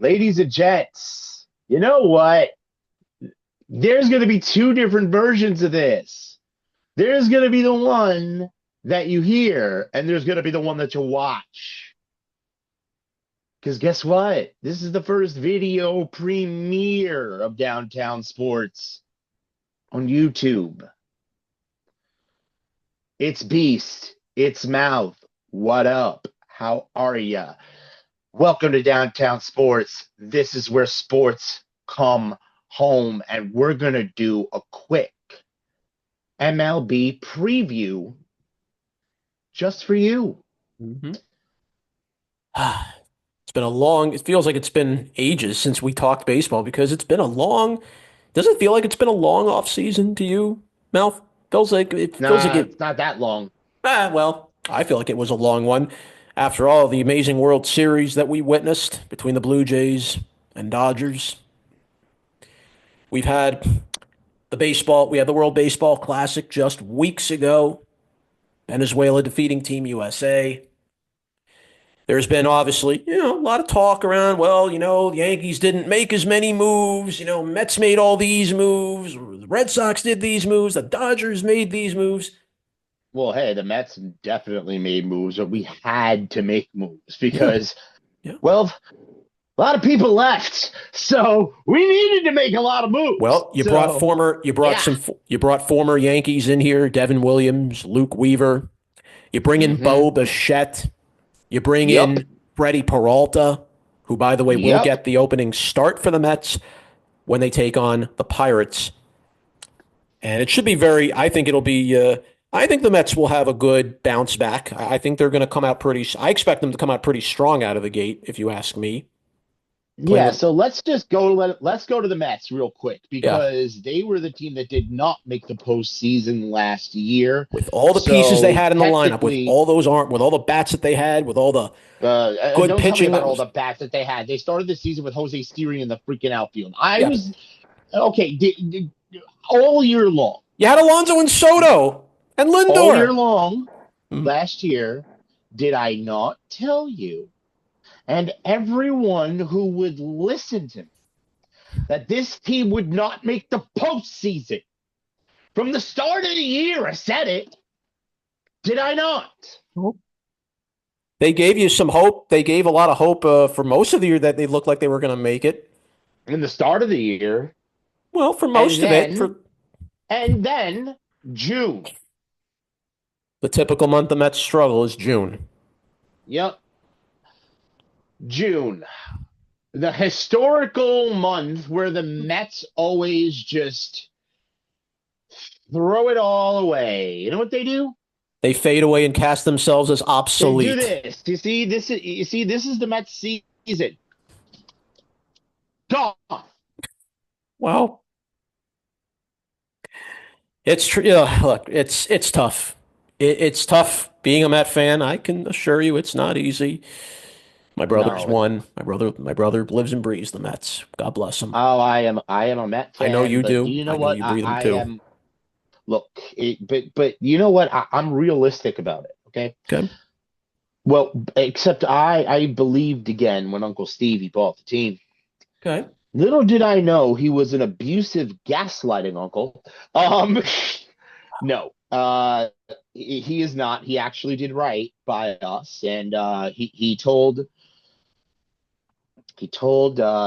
Ladies and gents, you know what? There's going to be two different versions of this. There's going to be the one that you hear, and there's going to be the one that you watch. Because guess what? This is the first video premiere of Downtown Sports on YouTube. It's Beast. It's Mouth. What up? How are ya? Welcome to Downtown Sports. This is where sports come home, and we're going to do a quick MLB preview just for you. Mm-hmm. It feels like it's been ages since we talked baseball because does it feel like it's been a long off season to you, Mouth? Nah, it's not that long. Well, I feel like it was a long one after all the amazing World Series that we witnessed between the Blue Jays and Dodgers. We've had we had the World Baseball Classic just weeks ago. Venezuela defeating Team USA. There's been obviously, a lot of talk around, the Yankees didn't make as many moves, Mets made all these moves, the Red Sox did these moves, the Dodgers made these moves. Well, hey, the Mets definitely made moves, but we had to make moves Yeah. because, Yeah. well, a lot of people left, so we needed to make a lot of moves. Well, So, yeah. you brought former Yankees in here, Devin Williams, Luke Weaver. You bring in Mm-hmm. Bo Bichette. You bring Yep. in Freddie Peralta, who, by the way, will Yep. get the opening start for the Mets when they take on the Pirates. And it should be I think the Mets will have a good bounce back. I think they're going to come out I expect them to come out pretty strong out of the gate, if you ask me. Playing Yeah, with, so let's go to the Mets real quick yeah, because they were the team that did not make the postseason last year. with all the pieces they So had in the lineup, technically, with all the bats that they had, with all the good don't tell me pitching about that all was, the bats that they had. They started the season with Jose Siri in the freaking outfield. I yeah. was okay all year long, You had Alonso and Soto and all year Lindor. long Mm. last year. Did I not tell you? And everyone who would listen to me that this team would not make the postseason. From the start of the year, I said it. Did I not? They gave you some hope. They gave a lot of hope for most of the year that they looked like they were going to make it. In the start of the year, Well, for and most of it, then for and then June. the typical month the Mets struggle is June. Yep, June. The historical month where the Mets always just throw it all away. You know what they do? They fade away and cast themselves as They do obsolete. this. This is the Mets season. Gone. Well, it's true. Yeah, look, it's tough. It's tough being a Met fan. I can assure you, it's not easy. My brother's No, it's one. My brother lives and breathes the Mets. God bless him. Oh, I am a Met I know fan, you but do. you know I know what? you I, breathe them I too. am look, but you know what? I'm realistic about it. Okay. Okay. Well, except I believed again when Uncle Stevie bought the team. Okay. Little did I know he was an abusive, gaslighting uncle. Um, no, he is not. He actually did right by us, and he told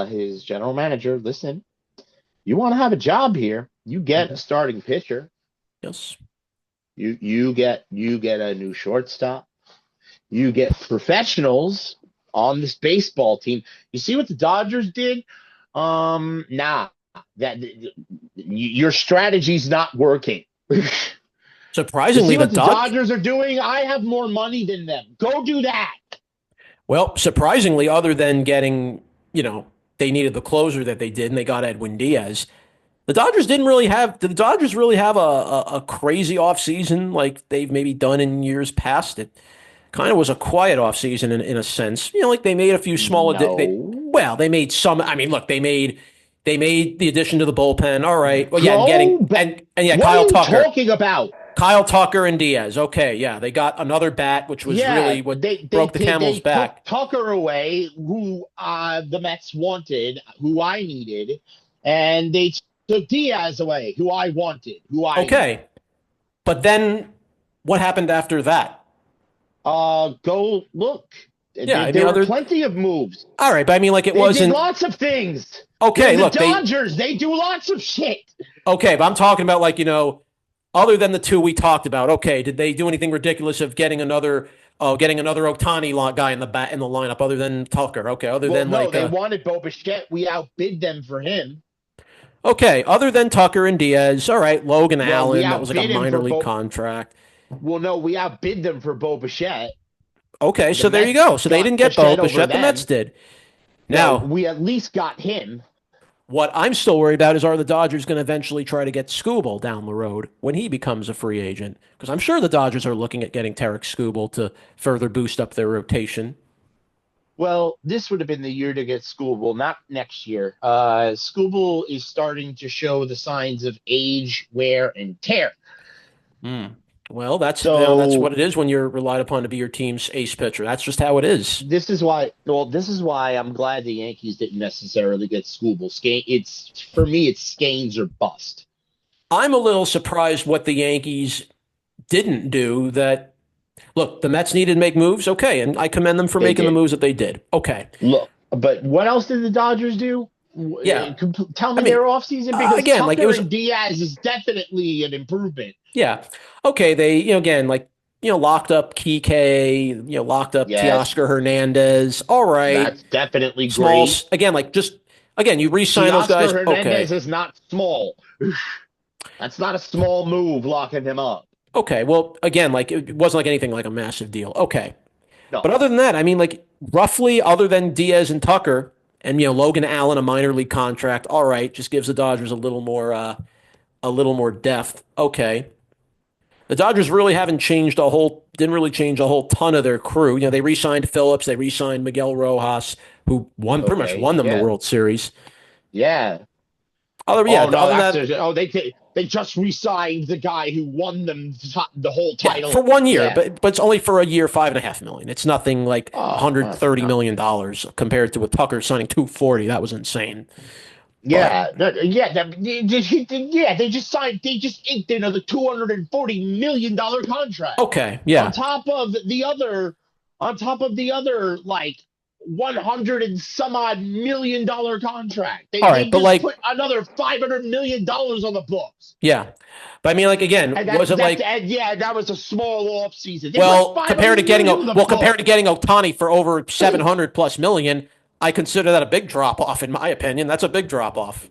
his general manager, listen, you want to have a job here, you get a Mhm. starting pitcher. Yes. You get a new shortstop. You get professionals on this baseball team. You see what the Dodgers did? Nah, that your strategy's not working. You Surprisingly, see the what the Dodge. Dodgers are doing? I have more money than them. Go do that. Well, surprisingly, other than getting, they needed the closer that they did, and they got Edwin Diaz. Did the Dodgers really have a crazy offseason like they've maybe done in years past? It kind of was a quiet offseason in a sense. Like they made a few No. they made some. I mean, look, they made the addition to the bullpen. All right. Well, yeah, and Go getting back. and yeah, What are Kyle you Tucker. talking about? Kyle Tucker and Diaz. Okay, yeah, they got another bat, which was Yeah, really what broke the camel's they took back. Tucker away, who the Mets wanted, who I needed, and they took Diaz away, who I wanted, who I needed. Okay, but then what happened after that? Go look. Yeah, I mean, There were other. plenty of moves. All right, but I mean, like it They did wasn't. lots of things. They're Okay, the look, they. Dodgers. They do lots of shit. Okay, but I'm talking about like other than the two we talked about. Okay, did they do anything ridiculous of getting another Otani guy in the lineup other than Tucker? Okay, other Well, than no, like they wanted Bo Bichette. We outbid them for him. okay, other than Tucker and Diaz. All right, Logan Well, we Allen, that was like a outbid him minor for league Bo. contract. Well, no, we outbid them for Bo Bichette. Okay, The so there you Mets go. So they got didn't get Bo Bichette over Bichette, the Mets them. did. Well, Now, we at least got him. what I'm still worried about is are the Dodgers going to eventually try to get Skubal down the road when he becomes a free agent? Because I'm sure the Dodgers are looking at getting Tarek Skubal to further boost up their rotation. Well, this would have been the year to get Scooble, not next year. Scooble is starting to show the signs of age, wear, and tear. Hmm. Well, that's So what it is when you're relied upon to be your team's ace pitcher. That's just how it is. this is why. Well, this is why I'm glad the Yankees didn't necessarily get Scooble. It's for me, it's Scanes or bust. I'm a little surprised what the Yankees didn't do that. Look, the Mets needed to make moves. Okay, and I commend them for They making the did. moves that they did. Okay. Look, but what else did the Dodgers do? Yeah. Tell I me mean, their offseason because again, like it Tucker was and Diaz is definitely an improvement. yeah. Okay, they, again, like, locked up Kike, locked up Yes, Teoscar Hernandez. All right. that's definitely Small, great. again, like just, again, you re-sign those Teoscar guys. Hernandez Okay. is not small. That's not a small move locking him up. Okay. Well, again, like it wasn't like anything like a massive deal. Okay. But No. other than that, I mean, like roughly other than Diaz and Tucker and, Logan Allen, a minor league contract. All right. Just gives the Dodgers a little more depth. Okay. The Dodgers really didn't really change a whole ton of their crew. They re-signed Phillips, they re-signed Miguel Rojas, who pretty much Okay. won them the Yeah. World Series. Yeah. Yeah, Oh no, other than that's that, they just re-signed the guy who won them the whole yeah, for title. 1 year, Yeah. but it's only for a year, 5.5 million. It's nothing like Oh, 130 no. million dollars compared to with Tucker signing 240. That was insane. But Yeah. They just inked another $240 million contract okay, on yeah, top of the other like 100 and some odd $1 million contract. all They right, but just like, put another $500 million on the books. yeah, but I mean, like again, And was it like that was a small off season. They put well, 500 million on the compared to books. getting Otani for over 700 plus million, I consider that a big drop off in my opinion. That's a big drop off.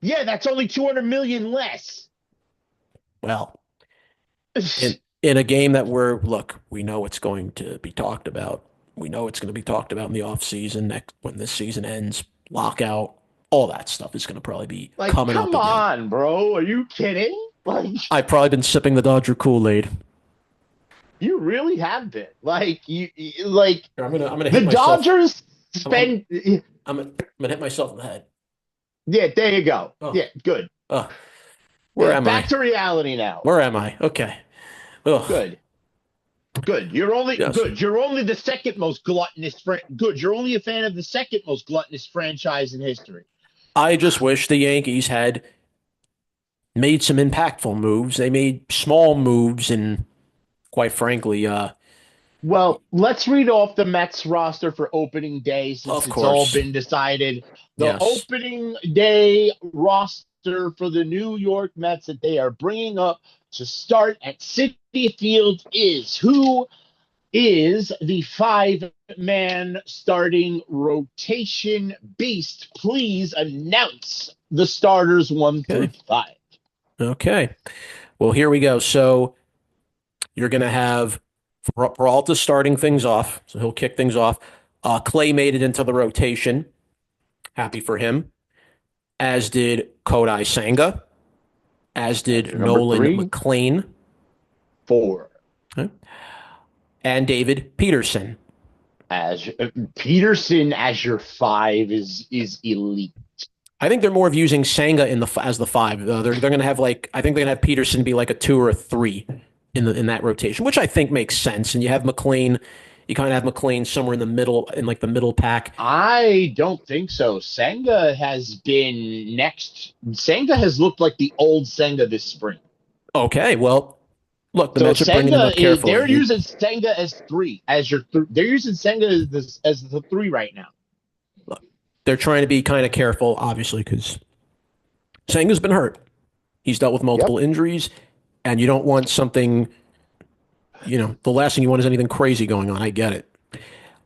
Yeah, that's only 200 million less. Well, in a game that we know it's going to be talked about. We know it's going to be talked about in the offseason next when this season ends, lockout, all that stuff is going to probably be Like, coming up come again. on, bro. Are you kidding? Like, I've probably been sipping the Dodger Kool-Aid. you really have been. Like, like I'm gonna hit the myself. Dodgers I'm, spend. I'm gonna hit myself in the head. Yeah, there you go. Oh, Yeah, good. oh, where Yeah, am I? back to reality now. Where am I? Okay. Oh, Good. Good. You're only yes. good. You're only the second most gluttonous. Good. You're only a fan of the second most gluttonous franchise in history. I just wish the Yankees had made some impactful moves. They made small moves, and quite frankly, Well, let's read off the Mets roster for opening day since of it's all course, been decided. The yes. opening day roster for the New York Mets that they are bringing up to start at Citi Field is who is the five-man starting rotation beast. Please announce the starters one through Okay. five. Okay. Well, here we go. So you're going to have Peralta starting things off. So he'll kick things off. Clay made it into the rotation. Happy for him. As did Kodai Senga. As That's did your number Nolan three. McLean. Four. Okay. And David Peterson. As Peterson as your five is elite. I think they're more of using Sanga as the five. They're going to have like I think they're going to have Peterson be like a two or a three in that rotation, which I think makes sense. And you have McLean, you kind of have McLean somewhere in the middle in like the middle pack. I don't think so. Senga has looked like the old Senga this spring. Okay, well, look, the So Mets are bringing him Senga up is carefully. they're using Senga as three as they're using Senga as the three right now. Look, they're trying to be kind of careful, obviously, because Sanga's been hurt. He's dealt with Yep. multiple injuries, and you don't want something. The last thing you want is anything crazy going on. I get it.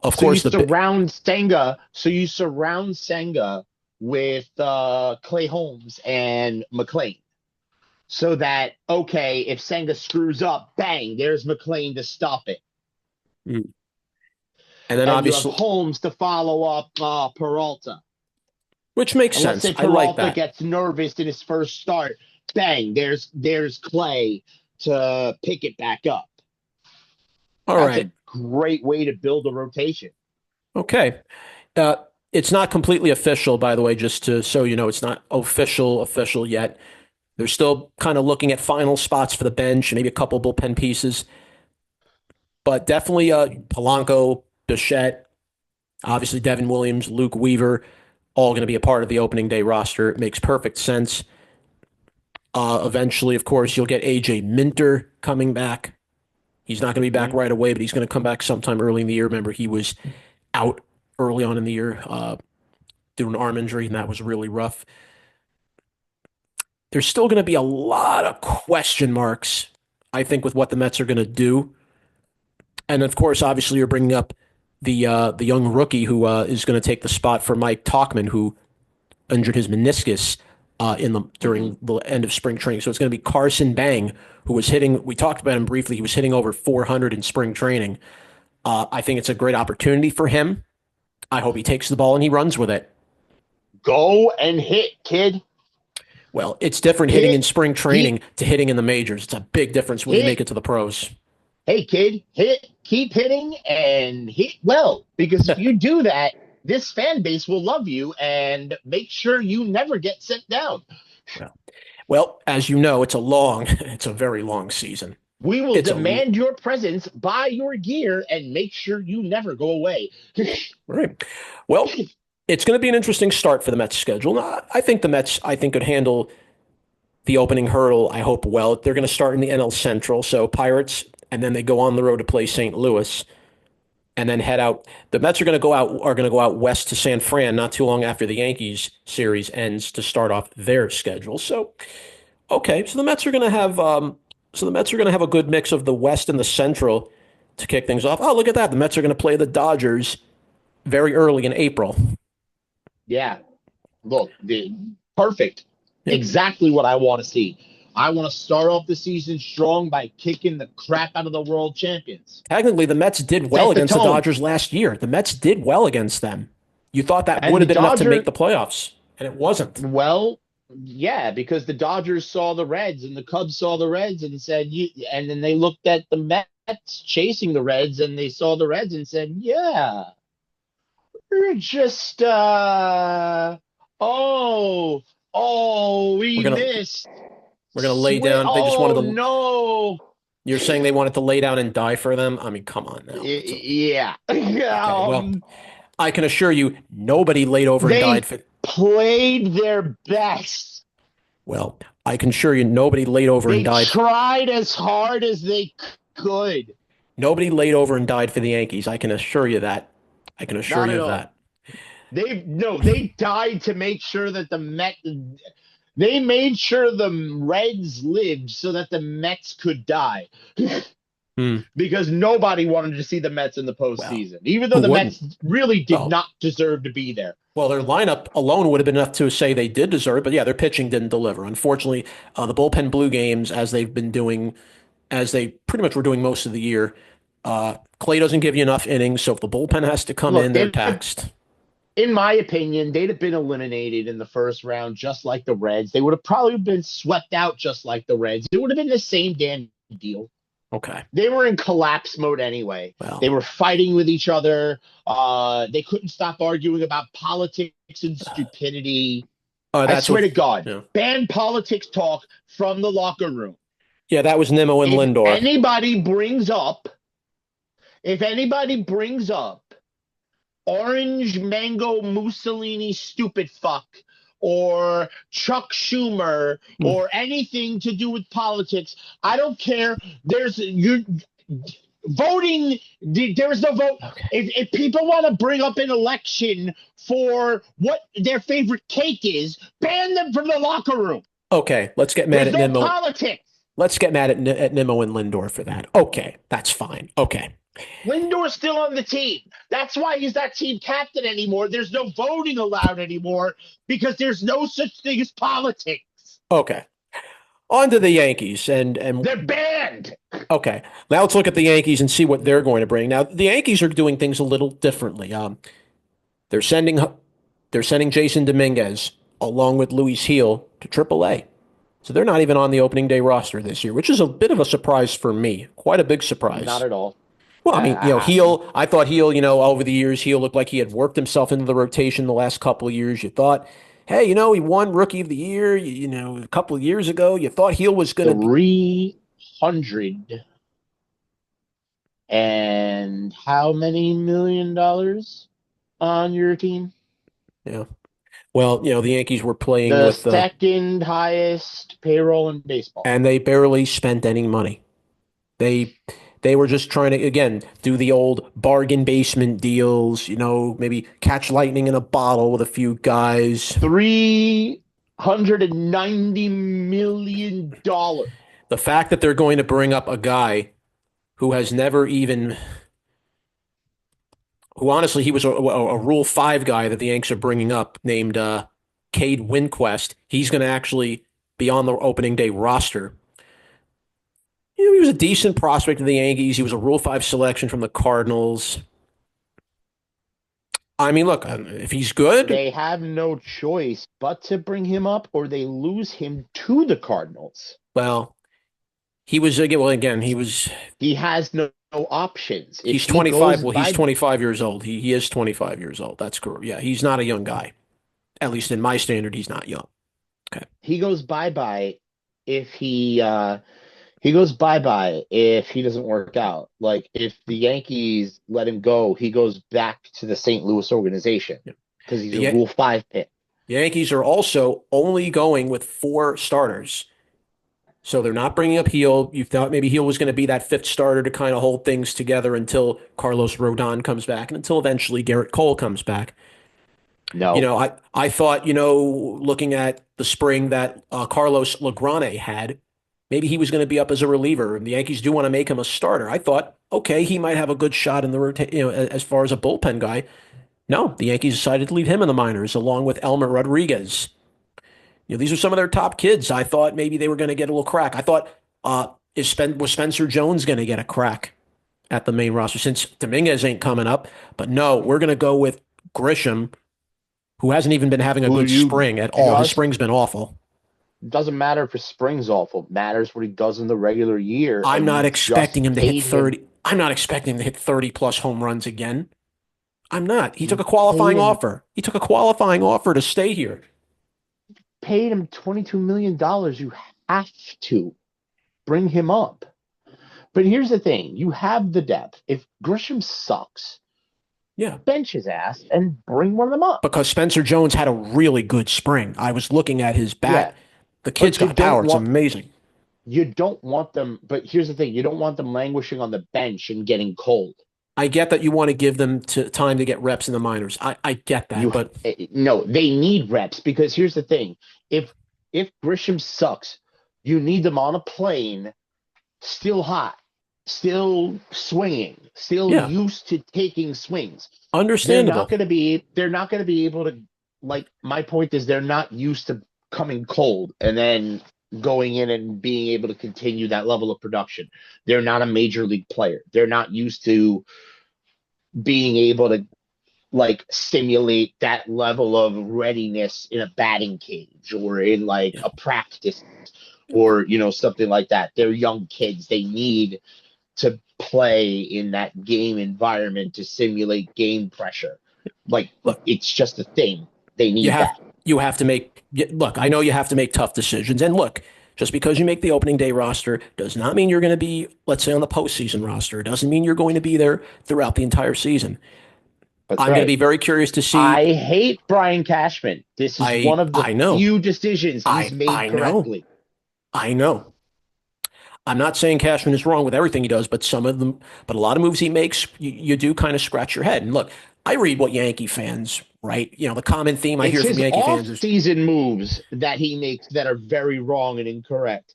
Of So you course, surround Senga. So you surround Senga with Clay Holmes and McLean. So that okay, if Senga screws up, bang, there's McLean to stop it. and then And you have obviously, Holmes to follow up Peralta. which makes And let's sense. say I like Peralta that. gets nervous in his first start, bang, there's Clay to pick it back up. All That's a right. great way to build a rotation. Okay. Uh, it's not completely official, by the way, just to so you know, it's not official yet. They're still kind of looking at final spots for the bench, maybe a couple bullpen pieces, but definitely Polanco, Bichette, obviously Devin Williams, Luke Weaver, all going to be a part of the opening day roster. It makes perfect sense. Eventually, of course, you'll get AJ Minter coming back. He's not going to be back Mm-hmm. right away, but he's going to come back sometime early in the year. Remember, he was out early on in the year due to an arm injury, and that was really rough. There's still going to be a lot of question marks, I think, with what the Mets are going to do. And of course, obviously, you're bringing up the young rookie who is going to take the spot for Mike Talkman, who injured his meniscus in the Mm-hmm. during the end of spring training. So it's going to be Carson Bang, who was hitting. We talked about him briefly. He was hitting over 400 in spring training. I think it's a great opportunity for him. I hope he takes the ball and he runs with it. Go and hit, kid. Well, it's different hitting Hit, in spring hit, training to hitting in the majors. It's a big difference when you hit. make it to the pros. Hey, kid, hit, keep hitting and hit well. Because if you do that, this fan base will love you and make sure you never get sent down. Well, well, as you know, it's a very long season. We will It's a demand your presence, buy your gear, and make sure you never go away. right. Well, it's going to be an interesting start for the Mets schedule. I think the Mets, I think, could handle the opening hurdle. I hope well. They're going to start in the NL Central, so Pirates, and then they go on the road to play St. Louis, and then head out. The Mets are going to go out west to San Fran not too long after the Yankees series ends to start off their schedule. So okay, so the Mets are going to have a good mix of the West and the Central to kick things off. Oh, look at that! The Mets are going to play the Dodgers very early in April. Yeah, look, perfect. Yeah. Exactly what I want to see. I want to start off the season strong by kicking the crap out of the world champions. Technically, the Mets did well Set the against the tone. Dodgers last year. The Mets did well against them. You thought that And would the have been enough to make Dodgers, the playoffs, and it wasn't. well, yeah, because the Dodgers saw the Reds and the Cubs saw the Reds and said, and then they looked at the Mets chasing the Reds and they saw the Reds and said, yeah, we're just, oh, We're we gonna missed. we're gonna lay down. They just wanted Oh, to. no. You're saying they wanted to lay down and die for them? I mean, come on now. Yeah. Okay. Well, I can assure you, nobody laid over and They died for. played their best. Well, I can assure you, nobody laid over and They died. tried as hard as they could. Nobody laid over and died for the Yankees. I can assure you that. I can assure Not you at of all. that. They died to make sure that the Mets. They made sure the Reds lived so that the Mets could die. Hmm. Because nobody wanted to see the Mets in the Well, postseason, even though who the wouldn't? Mets really did Oh, not deserve to be there. well, their lineup alone would have been enough to say they did deserve it, but yeah, their pitching didn't deliver. Unfortunately, the bullpen blew games as they've been doing, as they pretty much were doing most of the year. Clay doesn't give you enough innings, so if the bullpen has to come in, Look, they're taxed. in my opinion, they'd have been eliminated in the first round just like the Reds. They would have probably been swept out just like the Reds. It would have been the same damn deal. Okay. They were in collapse mode anyway. Well, They were fighting with each other. They couldn't stop arguing about politics and stupidity. I That's swear what. to God, Yeah, ban politics talk from the locker room. yeah, that was Nimmo and If Lindor. anybody brings up, if anybody brings up Orange Mango Mussolini stupid fuck or Chuck Schumer Mm. or anything to do with politics, I don't care. There's you voting. There is no vote. Okay. If people want to bring up an election for what their favorite cake is, ban them from the locker room. Okay, let's get mad There's at no Nimmo. politics. Let's get mad at Nimmo and Lindor for that. Okay, that's fine. Okay. Lindor's still on the team. That's why he's not team captain anymore. There's no voting allowed anymore because there's no such thing as politics. Okay. On to the Yankees and They're banned. okay. Now let's look at the Yankees and see what they're going to bring. Now the Yankees are doing things a little differently. They're sending they're sending Jason Dominguez along with Luis Heel to AAA. So they're not even on the opening day roster this year, which is a bit of a surprise for me. Quite a big Not surprise. at all. Well, I mean, Heel, I thought Heel, over the years, Heel looked like he had worked himself into the rotation the last couple of years. You thought, hey, he won Rookie of the Year, a couple of years ago. You thought Heel was going to be, 300 and how many $1 million on your team? yeah. Well, the Yankees were playing The with, second highest payroll in baseball. and they barely spent any money. They they were just trying to again do the old bargain basement deals, maybe catch lightning in a bottle with a few guys. $390 million. The fact that they're going to bring up a guy who has never even who honestly he was a Rule 5 guy that the Yanks are bringing up named Cade Winquest. He's going to actually be on the opening day roster. He was a decent prospect of the Yankees. He was a Rule 5 selection from the Cardinals. I mean, look, if he's good, They have no choice but to bring him up or they lose him to the Cardinals. well, he was again. Well, again, He has no options. If he's he 25. goes Well, he's by 25 years old. He is 25 years old. That's correct. Yeah, he's not a young guy. At least in my standard, he's not young. Okay. he goes bye bye if he goes bye bye if he doesn't work out. Like if the Yankees let him go, he goes back to the St. Louis organization Yeah. because he's The, a Ya- Rule 5 pick. the Yankees are also only going with 4 starters. So they're not bringing up Heel. You thought maybe Heel was going to be that fifth starter to kind of hold things together until Carlos Rodon comes back and until eventually Garrett Cole comes back. No, I thought, looking at the spring that Carlos Legrand had, maybe he was going to be up as a reliever, and the Yankees do want to make him a starter. I thought, okay, he might have a good shot in the rotation, as far as a bullpen guy. No, the Yankees decided to leave him in the minors along with Elmer Rodriguez. These are some of their top kids. I thought maybe they were going to get a little crack. I thought, was Spencer Jones going to get a crack at the main roster since Dominguez ain't coming up? But no, we're going to go with Grisham, who hasn't even been having a who good you spring at all. His just spring's been awful. doesn't matter if his spring's awful. Matters what he does in the regular year, I'm and not you expecting just him to hit paid him. 30. I'm not expecting him to hit 30 plus home runs again. I'm not. He took You a paid qualifying him offer. He took a qualifying offer to stay here. paid him $22 million. You have to bring him up. But here's the thing: you have the depth. If Grisham sucks, Yeah. bench his ass and bring one of them up. Because Spencer Jones had a really good spring. I was looking at his Yeah, bat. The kid's but got power. It's amazing. you don't want them. But here's the thing: you don't want them languishing on the bench and getting cold. I get that you want to give them time to get reps in the minors. I get that, You but no, they need reps because here's the thing: if if Grisham sucks, you need them on a plane, still hot, still swinging, still yeah, used to taking swings. They're not understandable. going to be. They're not going to be able to. Like my point is, they're not used to coming cold and then going in and being able to continue that level of production. They're not a major league player. They're not used to being able to like simulate that level of readiness in a batting cage or in like Yeah. a practice or something like that. They're young kids. They need to play in that game environment to simulate game pressure. Like Look, it's just a thing. They you need have that. you have to make look, I know you have to make tough decisions. And look, just because you make the opening day roster does not mean you're going to be, let's say, on the postseason roster. It doesn't mean you're going to be there throughout the entire season. That's I'm going to right. be very curious to see. I hate Brian Cashman. This is one of the I know. few decisions he's made I know. correctly. I know. I'm not saying Cashman is wrong with everything he does, but some of them, but a lot of moves he makes, you do kind of scratch your head. And look, I read what Yankee fans write. You know, the common theme I It's hear from his Yankee fans is, off-season moves that he makes that are very wrong and incorrect.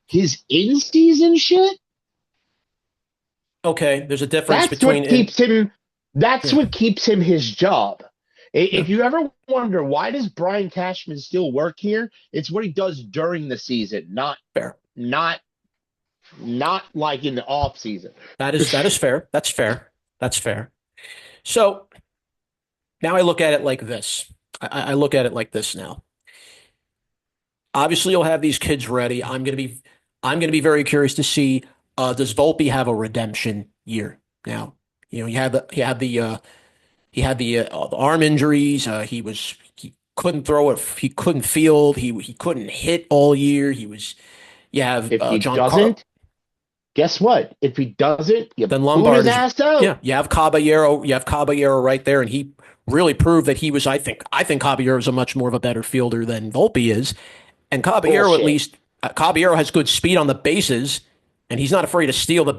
His in-season shit, okay, there's a difference that's between what in, keeps him that's yeah, what keeps him his job. yeah, If you ever wonder why does Brian Cashman still work here, it's what he does during the season, fair. not not like in the off season. That is fair. That's fair. That's fair. So now I look at it like this. I look at it like this now. Obviously, you'll have these kids ready. I'm gonna be very curious to see does Volpe have a redemption year now? You know, he had the arm injuries. He couldn't throw it. He couldn't field. He couldn't hit all year. You have If he John Car doesn't, guess what? If he doesn't, you then boot Lombard his is ass out. yeah. You have Caballero right there, and he really proved that he was. I think Caballero is a much more of a better fielder than Volpe is, and Caballero at Bullshit. least Caballero has good speed on the bases, and he's not afraid to steal a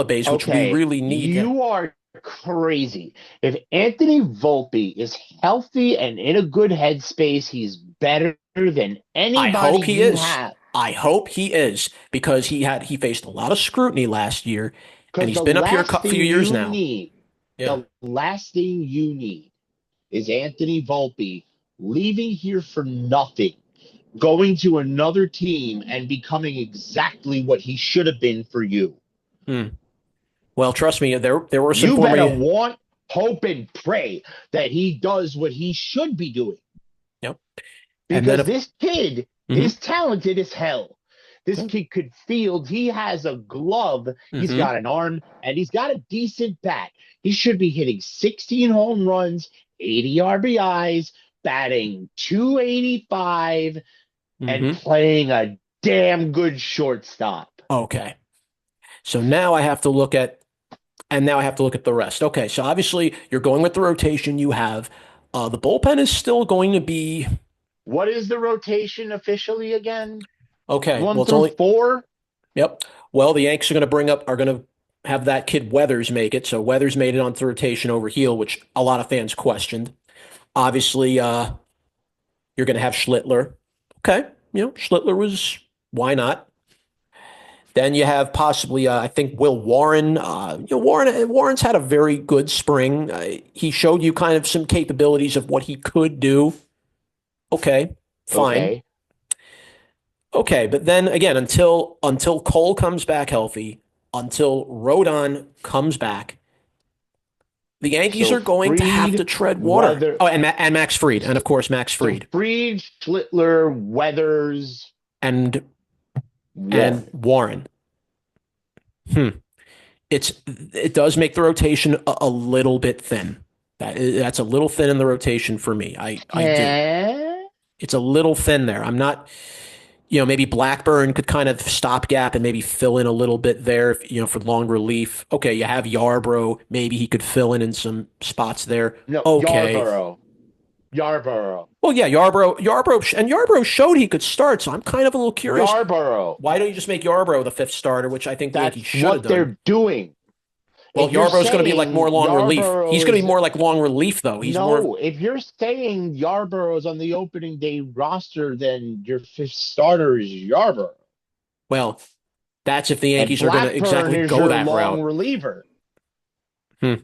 base, which we Okay, really need. you are crazy. If Anthony Volpe is healthy and in a good headspace, he's better than I anybody hope he you is. have. I hope he is because he faced a lot of scrutiny last year, and Because he's been up here a few years now. Yeah. the last thing you need is Anthony Volpe leaving here for nothing, going to another team and becoming exactly what he should have been for you. Hmm. Well, trust me, there were some You former. better want, hope, and pray that he does what he should be doing. Yep. And then Because if this kid mm-hmm, is talented as hell. This yeah, kid could field. He has a glove. He's mm-hmm, got an arm, and he's got a decent bat. He should be hitting 16 home runs, 80 RBIs, batting 285, and mm-hmm. playing a damn good shortstop. Okay. So now I have to look at the rest. Okay, so obviously you're going with the rotation you have. The bullpen is still going to be What is the rotation officially again? okay. One Well, it's through only four? yep. Well, the Yanks are going to have that kid Weathers make it. So Weathers made it onto rotation over Heel, which a lot of fans questioned. Obviously, you're going to have Schlittler. Okay, you know Schlittler was why not? Then you have possibly, I think, Will Warren. Warren's had a very good spring. He showed you kind of some capabilities of what he could do. Okay, fine. Okay. Okay, but then again, until Cole comes back healthy, until Rodon comes back, the Yankees So are going to have to Freed, tread water. Weather, Oh, and Max Fried, and of course Max so Fried Freed, Schlittler, Weathers, and Warren. Warren. Hmm. It does make the rotation a little bit thin. That's a little thin in the rotation for me. I do. Eh? It's a little thin there. I'm not, maybe Blackburn could kind of stopgap and maybe fill in a little bit there, for long relief. Okay, you have Yarbrough. Maybe he could fill in some spots there. No, Okay. Yarborough. Yarborough. Well, yeah, Yarbrough showed he could start. So I'm kind of a little curious. Yarborough. Why don't you just make Yarbrough the fifth starter, which I think the Yankees That's should have what done? they're doing. Well, If you're Yarbrough's going to be like more saying long relief. He's going to be Yarborough's more like long relief, though. He's more of, no, if you're saying Yarborough's on the opening day roster, then your fifth starter is Yarborough. well, that's if the And Yankees are going to Blackburn exactly is go your that long route. reliever. Hmm.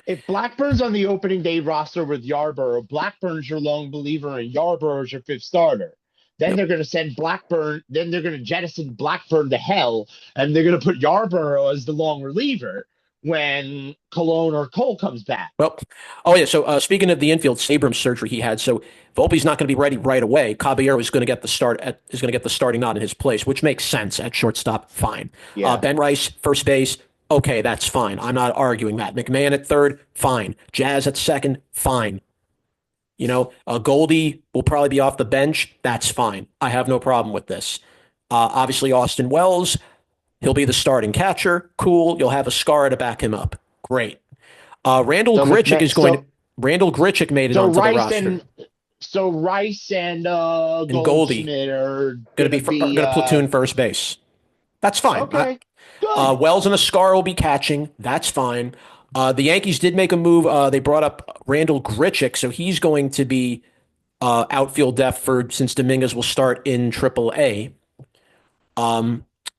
If Blackburn's on the opening day roster with Yarborough, Blackburn's your long reliever and Yarborough's your fifth starter. Then Yep. they're going to send Blackburn, then they're going to jettison Blackburn to hell, and they're going to put Yarborough as the long reliever when Cologne or Cole comes back. Well, oh yeah. So speaking of the infield, Sabrum surgery he had. So Volpe's not going to be ready right away. Caballero is going to get the starting nod in his place, which makes sense at shortstop. Fine. Yeah. Ben Rice, first base. Okay, that's fine. I'm not arguing that. McMahon at third, fine. Jazz at second, fine. Goldie will probably be off the bench. That's fine. I have no problem with this. Obviously, Austin Wells, he'll be the starting catcher. Cool. You'll have a Scar to back him up. Great. Randall So Grichuk McMahon, is going to. Randall Grichuk made it so onto the Rice roster, and Rice and and Goldie Goldschmidt are going to gonna be are be going to platoon first base. That's fine. okay. Good. Wells and Ascar will be catching. That's fine. The Yankees did make a move. They brought up Randall Grichuk, so he's going to be outfield depth for since Dominguez will start in Triple A.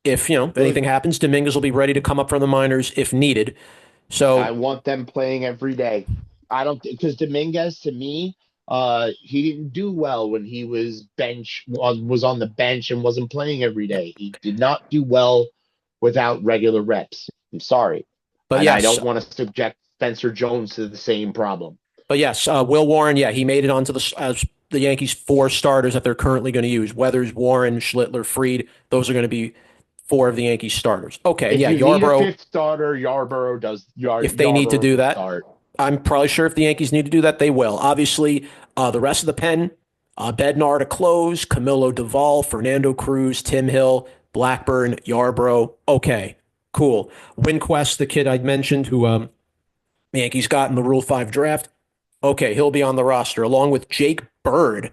If anything Good. happens, Dominguez will be ready to come up from the minors if needed. I So, want them playing every day. I don't because Dominguez to me, he didn't do well when he was on the bench and wasn't playing every day. He did not do well without regular reps. I'm sorry, but and I yes, don't want to subject Spencer Jones to the same problem. Will Warren, yeah, he made it onto the Yankees' four starters that they're currently going to use. Weathers, Warren, Schlittler, Fried. Those are going to be four of the Yankees starters. Okay, If yeah, you need a Yarbrough. fifth starter, If they need to Yarborough do will that, start. I'm probably sure if the Yankees need to do that, they will. Obviously, the rest of the pen, Bednar to close, Camilo Duvall, Fernando Cruz, Tim Hill, Blackburn, Yarbrough. Okay, cool. Winquest, the kid I mentioned, who the Yankees got in the Rule 5 draft. Okay, he'll be on the roster, along with Jake Bird,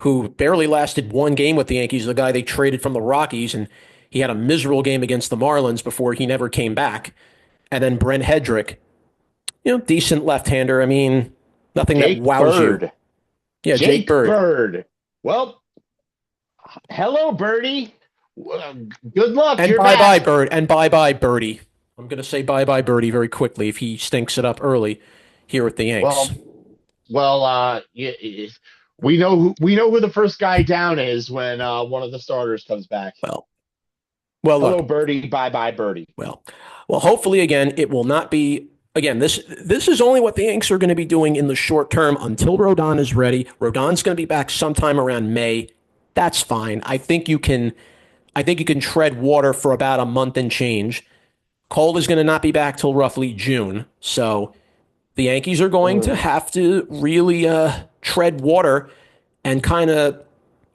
who barely lasted one game with the Yankees, the guy they traded from the Rockies, and he had a miserable game against the Marlins before he never came back. And then Brent Hedrick, decent left-hander. I mean, nothing that Jake wows you. Bird. Yeah, Jake Jake Bird. Bird. Well, hello, Birdie. Good luck. And You're bye bye, back. Bird. And bye bye, Birdie. I'm going to say bye bye, Birdie, very quickly if he stinks it up early here with the Yanks. Well, we know who the first guy down is when one of the starters comes back. Well, well, Hello, look. Birdie. Bye, bye, Birdie. Well, well. Hopefully, again, it will not be. Again, this is only what the Yanks are going to be doing in the short term until Rodon is ready. Rodon's going to be back sometime around May. That's fine. I think you can. I think you can tread water for about a month and change. Cole is going to not be back till roughly June. So the Yankees are going to Ugh. have to really tread water and kind of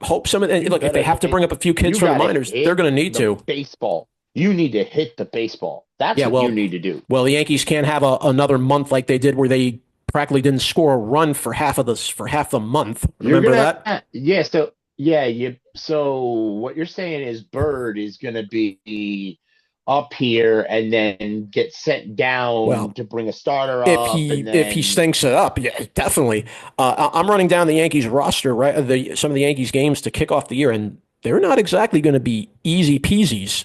hope some of the, You look, if they better have to hit. bring up a few kids You from the got to minors, they're hit going to need the to. baseball. You need to hit the baseball. That's Yeah, what you well, need to do. the Yankees can't have another month like they did where they practically didn't score a run for half the month. You're Remember gonna, that? yeah. So yeah, you. So what you're saying is Bird is gonna be up here and then get sent down Well, to bring a starter if up, he and if he then stinks it up, yeah, definitely. I'm running down the Yankees roster, right? Some of the Yankees games to kick off the year, and they're not exactly going to be easy peasies.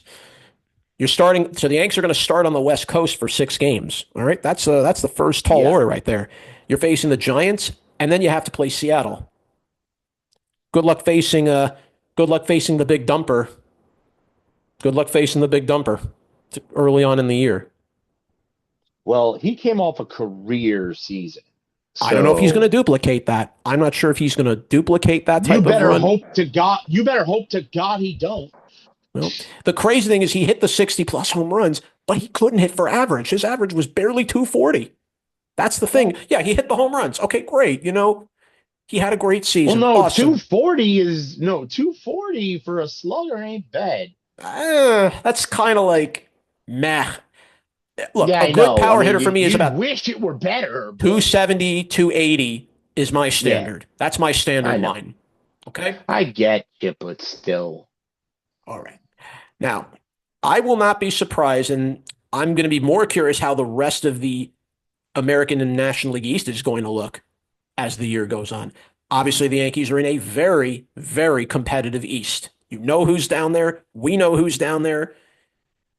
You're starting, so the Yanks are going to start on the West Coast for 6 games. All right, that's the first tall yeah. order right there. You're facing the Giants, and then you have to play Seattle. Good luck facing good luck facing the big dumper. Good luck facing the big dumper early on in the year. Well, he came off a career season, I don't know if he's going to so duplicate that. I'm not sure if he's going to duplicate that you type of better run. hope to God. You better hope to God he don't. Well, the crazy thing is he hit the 60 plus home runs, but he couldn't hit for average. His average was barely 240. That's the thing. Well, Yeah, he hit the home runs. Okay, great. He had a great well, season. no, Awesome. 240 for a slugger ain't bad. That's kind of like meh. Look, Yeah, a I good know. I power mean, hitter for me is you'd about wish it were better, but 270, 280 is my yeah, standard. That's my I standard know. line. Okay? I get it, but still. All right. Now, I will not be surprised, and I'm going to be more curious how the rest of the American and National League East is going to look as the year goes on. Obviously, the Yankees are in a very, very competitive East. You know who's down there. We know who's down there.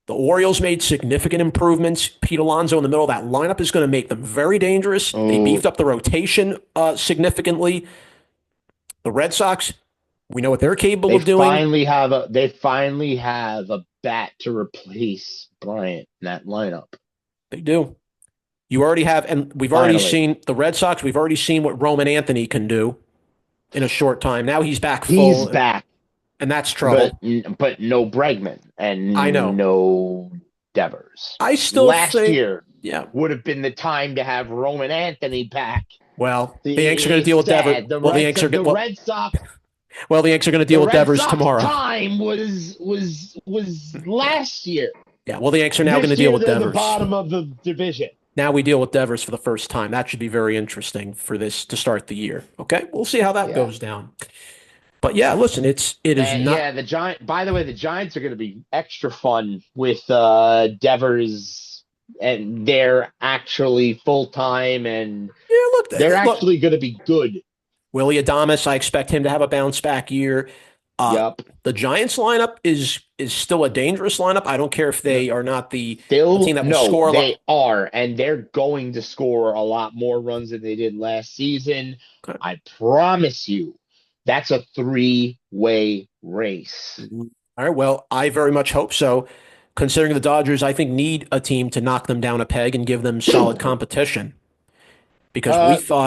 The Orioles made significant improvements. Pete Alonso in the middle of that lineup is going to make them very dangerous. They Oh, beefed up the rotation significantly. The Red Sox, we know what they're capable of doing. they finally have a bat to replace Bryant in that lineup. They do. You already have, and we've already Finally. seen the Red Sox. We've already seen what Roman Anthony can do in a short time. Now he's back He's full, back, and that's but trouble. no Bregman I and know. no Devers. I still Last think, year yeah, would have been the time to have Roman Anthony back Well, the Yanks are going to It's deal with Devers. sad. Well, the Yanks are The well, Red Sox well, the Yanks are going to the deal with Red Devers Sox tomorrow. time was last year. Yeah, well, the Yanks are now going to This deal year with they're the Devers. bottom of the division. Now we deal with Devers for the first time. That should be very interesting for this to start the year. Okay, we'll see how that Yeah. goes down. But yeah, listen, it is And not. yeah, the Giant. By the way, the Giants are going to be extra fun with Devers, and they're actually full time, and Yeah, look, they're look, actually going to be good. Willie Adames. I expect him to have a bounce back year. Uh, Yep. the Giants lineup is still a dangerous lineup. I don't care if No, they are not the team still, that will no, score a lot. they are, and they're going to score a lot more runs than they did last season. Okay. I promise you, that's a three-way race. All right. Well, I very much hope so. Considering the Dodgers, I think need a team to knock them down a peg and give them solid competition.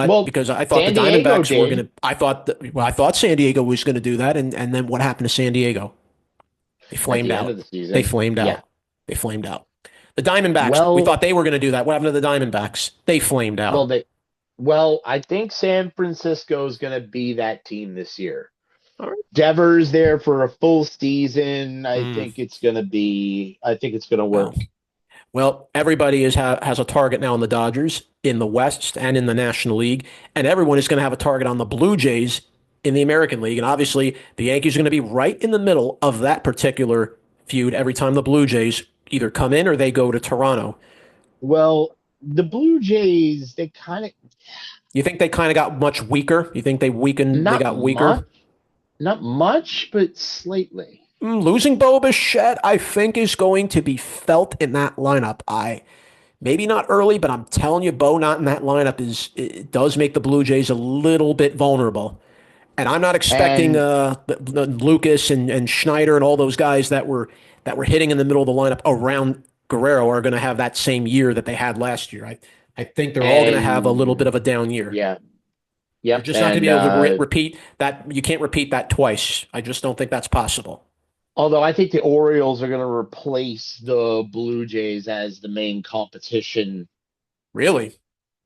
Well, Because I thought the San Diego Diamondbacks were did gonna I thought San Diego was gonna do that, and then what happened to San Diego? They at flamed the end of out. the They season. flamed Yeah. out. They flamed out. The Diamondbacks, we Well, thought they were gonna do that. What happened to the Diamondbacks? They flamed well, out. they, well, I think San Francisco is going to be that team this year. All right. Devers there for a full season. Mm, I think it's going to well, work. everybody has a target now on the Dodgers in the West and in the National League, and everyone is going to have a target on the Blue Jays in the American League. And obviously, the Yankees are going to be right in the middle of that particular feud every time the Blue Jays either come in or they go to Toronto. Well, the Blue Jays, they kind of You think they kind of got much weaker? You think they weakened? They not got weaker. much, not much, but slightly. Losing Bo Bichette, I think, is going to be felt in that lineup. I maybe not early, but I'm telling you, Bo not in that lineup is it does make the Blue Jays a little bit vulnerable. And I'm not expecting And Lucas and Schneider and all those guys that were hitting in the middle of the lineup around Guerrero are going to have that same year that they had last year. I think they're all going to have a little bit and of a down year. yeah, You're yep. just not going to And be able to repeat that. You can't repeat that twice. I just don't think that's possible. although I think the Orioles are going to replace the Blue Jays as the main competition. Really?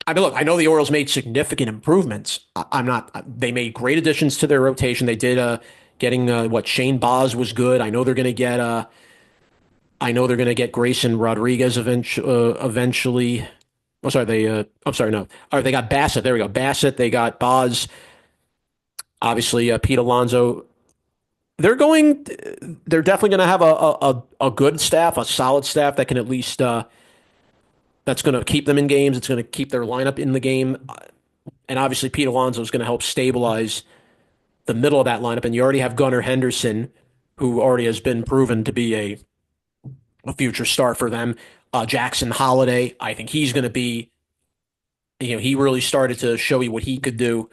I mean, look, I know the Orioles made significant improvements. I'm not. They made great additions to their rotation. They did. Getting what Shane Baz was good. I know they're going to get. I know they're going to get Grayson Rodriguez eventually. Oh, sorry. I'm sorry. No. All right. They got Bassett. There we go. Bassett. They got Baz. Obviously, Pete Alonso. They're going. They're definitely going to have a good staff, a solid staff that can at least. That's going to keep them in games. It's going to keep their lineup in the game. And obviously, Pete Alonso is going to help stabilize the middle of that lineup. And you already have Gunnar Henderson, who already has been proven to be a future star for them. Jackson Holiday, I think he's going to be, he really started to show you what he could do.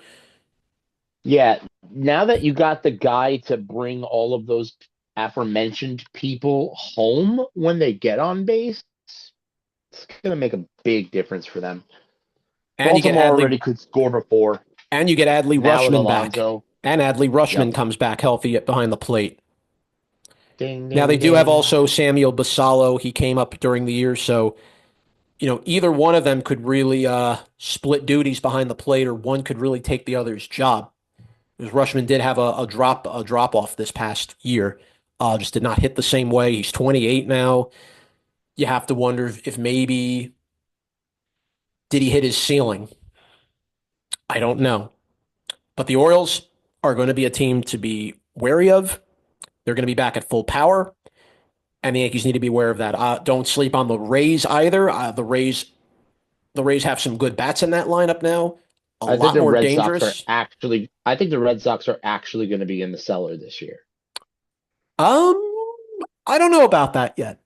Yeah, now that you got the guy to bring all of those aforementioned people home when they get on base, it's going to make a big difference for them. And you get Baltimore Adley, already could score before. and you get Adley Now with Rushman back. Alonso, And Adley Rushman yep. comes back healthy behind the plate. Ding, Now they ding, do have ding. also Samuel Basallo. He came up during the year, so either one of them could really split duties behind the plate, or one could really take the other's job. Because Rushman did have a drop off this past year, just did not hit the same way. He's 28 now. You have to wonder if maybe did he hit his ceiling? I don't know. But the Orioles are going to be a team to be wary of. They're going to be back at full power, and the Yankees need to be aware of that. Don't sleep on the Rays either. The Rays have some good bats in that lineup now. A I think lot the more Red Sox are dangerous. actually. I think the Red Sox are actually going to be in the cellar this year. Um, I don't know about that yet.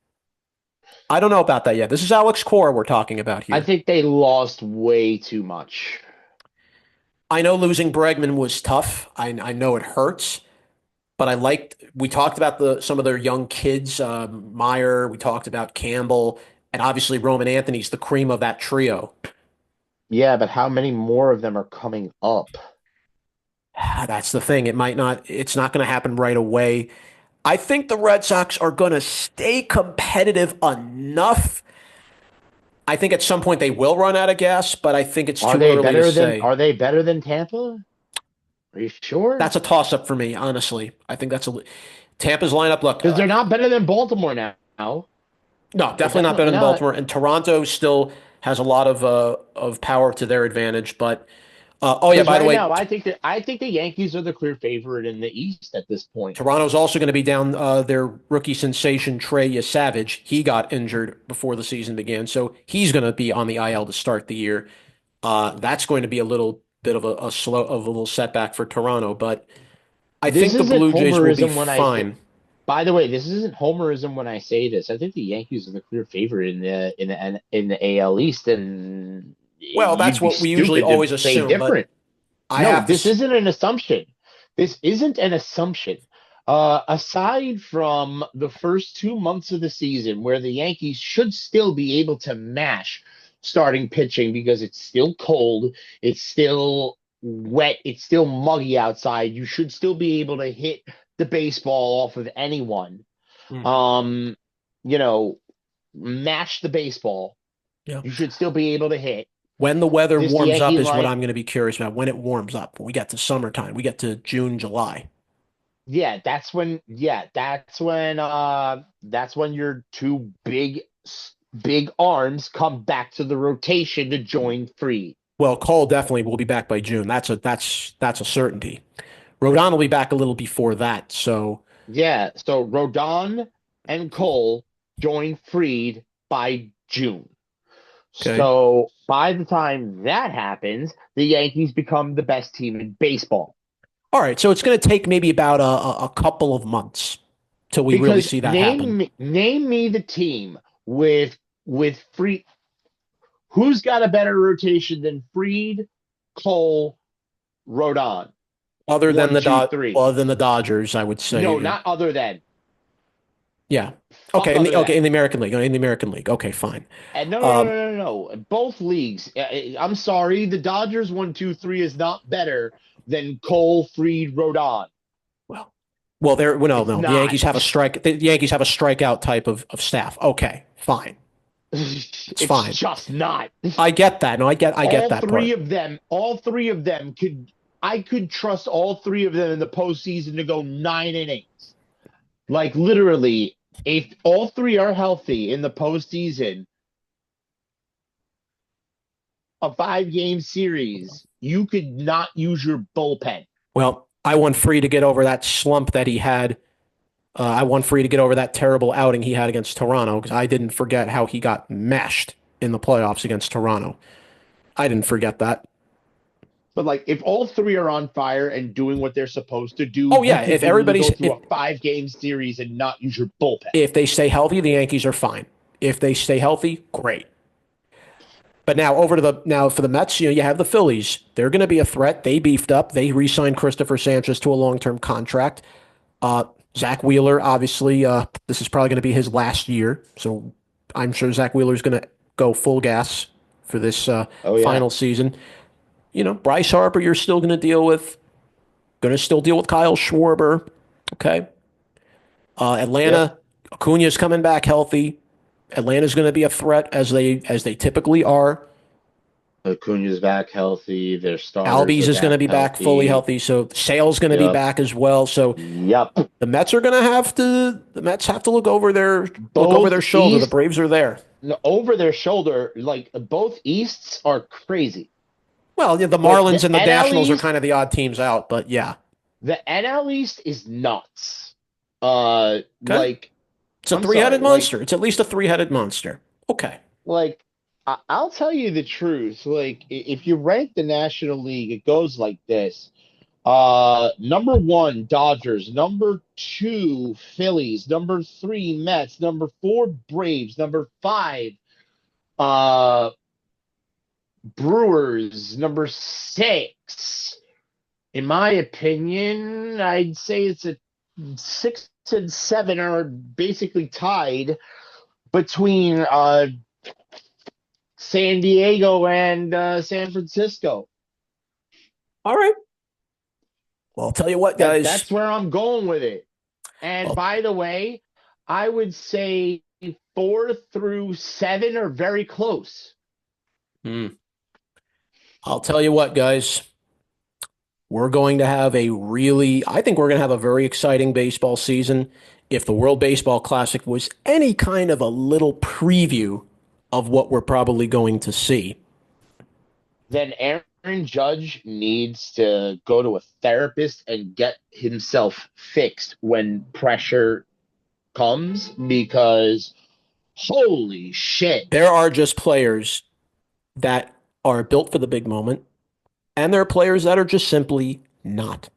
I don't know about that yet. This is Alex Cora we're talking about I here. think they lost way too much. I know losing Bregman was tough. I know it hurts, but we talked about some of their young kids, Meyer, we talked about Campbell, and obviously Roman Anthony's the cream of that trio. Yeah, but how many more of them are coming up? That's the thing. It's not going to happen right away. I think the Red Sox are going to stay competitive enough. I think at some point they will run out of gas, but I think it's too early to say. Are they better than Tampa? Are you sure? That's a toss up for me, honestly. I think that's Tampa's lineup. Look, Because they're not better than Baltimore now. no, They're definitely not better definitely than not. Baltimore. And Toronto still has a lot of power to their advantage. But oh yeah, Because by the right way, now, I think the Yankees are the clear favorite in the East at this point. Toronto's also going to be down their rookie sensation Trey Savage. He got injured before the season began, so he's going to be on the IL to start the year. That's going to be a little bit of a little setback for Toronto, but I This think the isn't Blue Jays will be homerism when I say. fine. By the way, this isn't homerism when I say this. I think the Yankees are the clear favorite in the AL East, and Well, that's you'd be what we usually stupid to always say assume, but different. I No, have to. this isn't an assumption. This isn't an assumption. Aside from the first 2 months of the season, where the Yankees should still be able to mash starting pitching because it's still cold, it's still wet, it's still muggy outside. You should still be able to hit the baseball off of anyone. Mm, Um, you know, mash the baseball. yeah. You should still be able to hit. When the weather This warms up Yankee is what line, I'm going to be curious about. When it warms up, when we get to summertime, we get to June, July. that's when your two big arms come back to the rotation to join Freed. Well, Cole definitely will be back by June. That's a certainty. Rodon will be back a little before that. So Yeah, so Rodon and Cole join Freed by June. okay. So by the time that happens, the Yankees become the best team in baseball. All right. So it's going to take maybe about a couple of months till we really Because see that happen. name me the team with free who's got a better rotation than Freed, Cole, Rodon? One, two, three. Other than the Dodgers, I would No, say. not other than. Yeah. Fuck other Okay, than. in the American League. In the American League. Okay, fine. And no, no, no, Um, no, no, no. Both leagues. I'm sorry. The Dodgers 1, 2, 3 is not better than Cole, Freed, Rodon. well, well, there. Well, no, It's no. The not. Yankees have a strike. The Yankees have a strikeout type of staff. Okay, fine. It's It's fine. just not. I get that. No, I get that part. All three of them could. I could trust all three of them in the postseason to go 9 innings. Like literally, if all three are healthy in the postseason, a 5 game series, you could not use your bullpen. Well, I want Free to get over that slump that he had. I want Free to get over that terrible outing he had against Toronto because I didn't forget how he got mashed in the playoffs against Toronto. I didn't forget that. But like, if all three are on fire and doing what they're supposed to do, Oh you yeah, could if literally everybody's go through a 5 game series and not use your bullpen. if they stay healthy, the Yankees are fine. If they stay healthy, great. But now over to the now for the Mets, you have the Phillies. They're going to be a threat. They beefed up. They re-signed Christopher Sanchez to a long-term contract. Uh, Zach Wheeler, obviously, this is probably going to be his last year. So I'm sure Zach Wheeler is going to go full gas for this Oh yeah, final season. Bryce Harper, you're still going to deal with. Going to still deal with Kyle Schwarber. Okay. yep. Atlanta, Acuna's coming back healthy. Atlanta's going to be a threat as they typically are. Acuna's back healthy. Their starters Albies are is going to back be back fully healthy. healthy. So Sale's going to be Yep, back as well. So yep. the Mets are going to have to. The Mets have to look over Both their shoulder. The East Braves are there. over their shoulder. Like both Easts are crazy. Well, yeah, the Like Marlins and the Nationals are kind of the odd teams out, but yeah. The NL East is nuts. Okay. Like It's a I'm three-headed sorry. monster. It's at least a three-headed monster. Okay. Like I'll tell you the truth. Like if you rank the National League, it goes like this. Number one, Dodgers. Number two, Phillies. Number three, Mets. Number four, Braves. Number five, uh, Brewers. Number six. In my opinion, I'd say it's a 6 and 7 are basically tied between San Diego and San Francisco. All right. Well, I'll tell you what, That guys. that's where I'm going with it. And Well, by the way, I would say 4 through 7 are very close. Hmm. I'll tell you what, guys. We're going to have I think we're going to have a very exciting baseball season. If the World Baseball Classic was any kind of a little preview of what we're probably going to see. Then Aaron Judge needs to go to a therapist and get himself fixed when pressure comes because holy shit. There are just players that are built for the big moment, and there are players that are just simply not.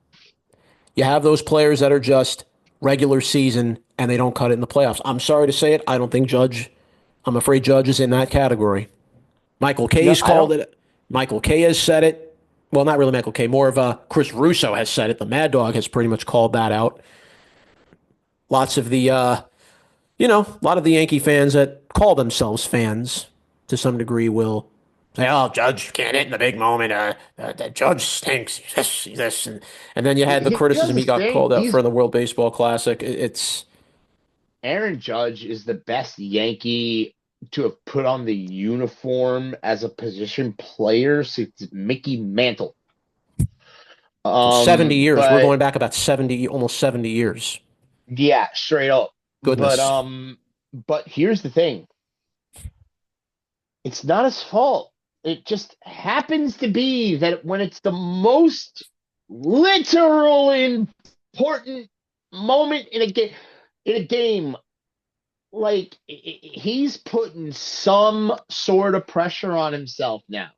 You have those players that are just regular season and they don't cut it in the playoffs. I'm sorry to say it. I'm afraid Judge is in that category. Michael No, Kay's I called don't. it. Michael Kay has said it. Well, not really Michael Kay. More of Chris Russo has said it. The Mad Dog has pretty much called that out. Lots of a lot of the Yankee fans that call themselves fans to some degree will say, "Oh, Judge can't hit in the big moment. That Judge stinks. He's this." And then you had the Here's criticism the he got thing. called out for in the World Baseball Classic. It's Aaron Judge is the best Yankee to have put on the uniform as a position player since Mickey Mantle. so 70 years. We're But going back about 70, almost 70 years. yeah, straight up. But Goodness. but here's the thing. It's not his fault. It just happens to be that when it's the most literal important moment in a game, like he's putting some sort of pressure on himself now.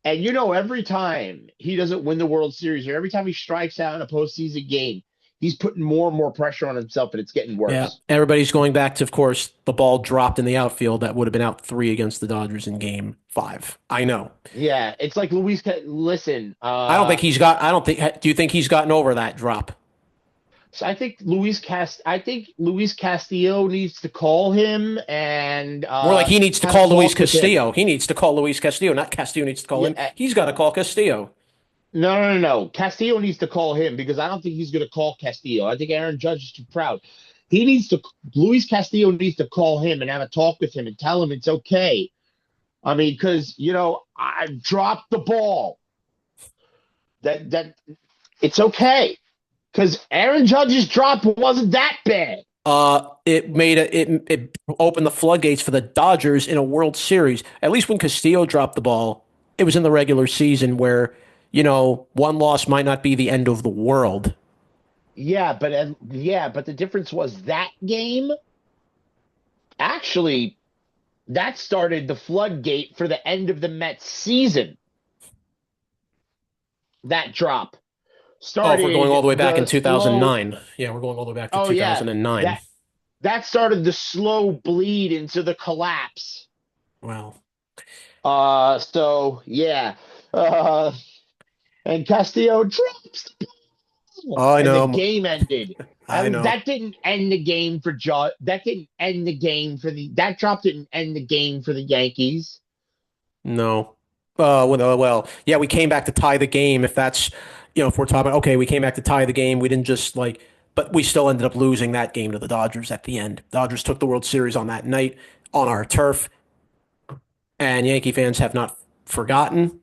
And every time he doesn't win the World Series or every time he strikes out in a postseason game, he's putting more and more pressure on himself, and it's getting Yeah. worse. Everybody's going back to, of course, the ball dropped in the outfield that would have been out 3 against the Dodgers in game 5. I know. Yeah, it's like Luis. Listen, I don't think, do you think he's gotten over that drop? so I think Luis Castillo needs to call him and More like he needs to have a call Luis talk with him. Castillo. He needs to call Luis Castillo, not Castillo needs to call Yeah, him. He's got to call Castillo. no, no, no, no. Castillo needs to call him because I don't think he's going to call Castillo. I think Aaron Judge is too proud. He needs to. Luis Castillo needs to call him and have a talk with him and tell him it's okay. I mean, because I dropped the ball. That it's okay because Aaron Judge's drop wasn't that bad. It opened the floodgates for the Dodgers in a World Series. At least when Castillo dropped the ball, it was in the regular season where, one loss might not be the end of the world. Yeah, but the difference was that game actually that started the floodgate for the end of the Mets season. That drop Oh, if we're going all started the way back in the slow. 2009. Yeah, we're going all the way back to Oh yeah, 2009. that started the slow bleed into the collapse. Well, So yeah, uh, and Castillo drops the ball, I and the know. game ended. I know. That didn't end the game for Judge. That didn't end the game for the. That drop didn't end the game for the Yankees. No. Yeah, we came back to tie the game. If that's, if we're talking, okay, we came back to tie the game. We didn't just but we still ended up losing that game to the Dodgers at the end. Dodgers took the World Series on that night on our turf, and Yankee fans have not forgotten,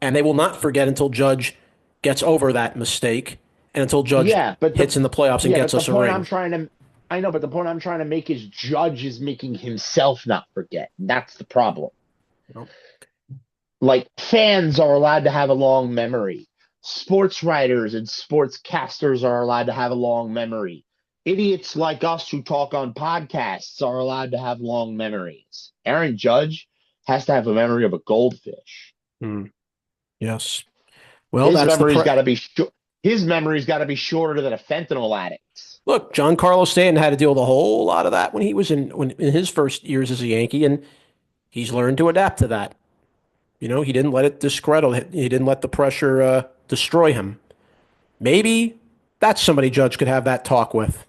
and they will not forget until Judge gets over that mistake and until Judge Yeah, but hits in the playoffs and yeah, gets but the us a point I'm ring. trying to I know, but the point I'm trying to make is Judge is making himself not forget. That's the problem. Well, Like fans are allowed to have a long memory. Sports writers and sportscasters are allowed to have a long memory. Idiots like us who talk on podcasts are allowed to have long memories. Aaron Judge has to have a memory of a goldfish. hmm, yes. Well, His that's the memory's pre- got to be his memory's got to be shorter than a fentanyl addict's. Look. Giancarlo Stanton had to deal with a whole lot of that when he was in his first years as a Yankee, and he's learned to adapt to that. He didn't let it discredit. He didn't let the pressure destroy him. Maybe that's somebody Judge could have that talk with.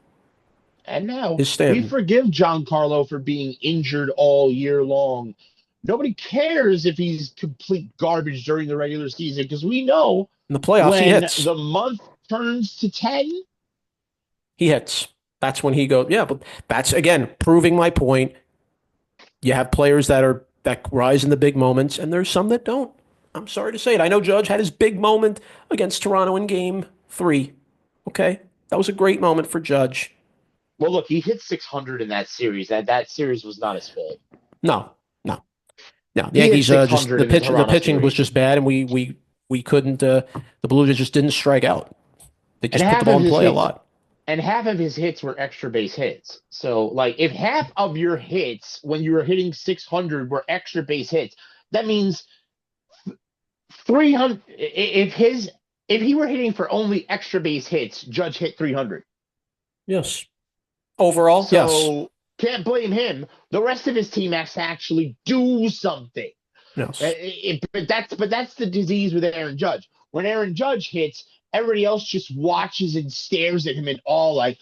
And now Is we Stanton. forgive Giancarlo for being injured all year long. Nobody cares if he's complete garbage during the regular season because we know In the playoffs, he when hits. the month turns to 10, He hits. That's when he goes, yeah, but that's again proving my point. You have players that rise in the big moments, and there's some that don't. I'm sorry to say it. I know Judge had his big moment against Toronto in Game 3. Okay, that was a great moment for Judge. Well, look, he hit 600 in that series. That series was not his fault. No, no, no. The He hit Yankees just 600 in the the Toronto pitching was series, just bad, and we couldn't. The Blue Jays just didn't strike out. They and just put the ball in play a lot. half of his hits were extra base hits. So, like, if half of your hits when you were hitting 600 were extra base hits, that means 300. If he were hitting for only extra base hits, Judge hit 300. Yes. Overall, yes, So can't blame him. The rest of his team has to actually do something. yes. But that's the disease with Aaron Judge. When Aaron Judge hits, everybody else just watches and stares at him in awe, like,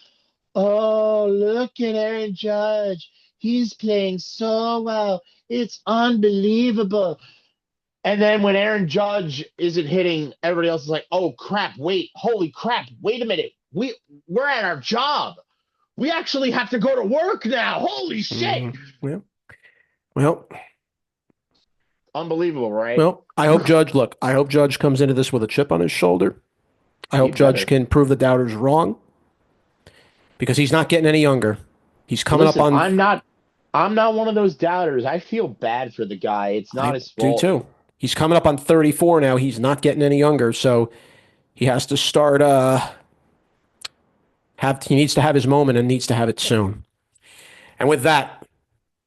"Oh, look at Aaron Judge. He's playing so well. It's unbelievable." And then when Aaron Judge isn't hitting, everybody else is like, "Oh crap! Wait, holy crap! Wait a minute. We're at our job. We actually have to go to work now. Holy shit!" Yeah. Well, Unbelievable, right? well. I hope Judge. Look, I hope Judge comes into this with a chip on his shoulder. I He hope Judge better. can prove the doubters wrong because he's not getting any younger. He's coming up Listen, on. I'm not one of those doubters. I feel bad for the guy. It's not I his do fault. too. He's coming up on 34 now. He's not getting any younger, so he has to start. He needs to have his moment and needs to have it soon. And with that,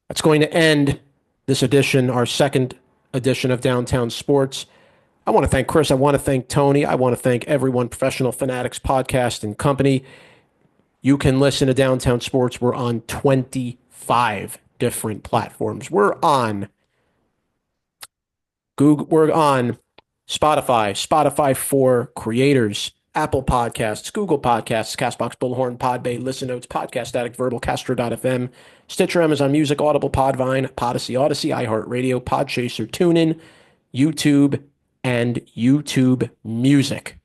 that's going to end this edition, our second edition of Downtown Sports. I want to thank Chris. I want to thank Tony. I want to thank everyone, Professional Fanatics Podcast and Company. You can listen to Downtown Sports. We're on 25 different platforms. We're on Google. We're on Spotify for creators, Apple Podcasts, Google Podcasts, Castbox, Bullhorn, Podbay, Listen Notes, Podcast Addict, Verbal, Castro.fm, Stitcher, Amazon Music, Audible, Podvine, Podyssey, Odyssey, iHeartRadio, Podchaser, TuneIn, YouTube, and YouTube Music.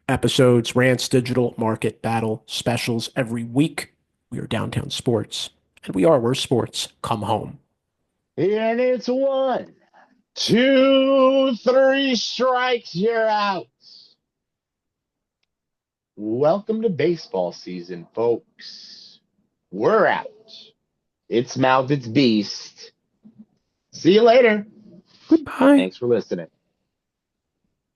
Episodes, rants, digital, market, battle, specials every week. We are Downtown Sports, and we are where sports come home. And it's one, two, three strikes. You're out. Welcome to baseball season, folks. We're out. It's mouthed its beast. See you later. Goodbye. Thanks for listening.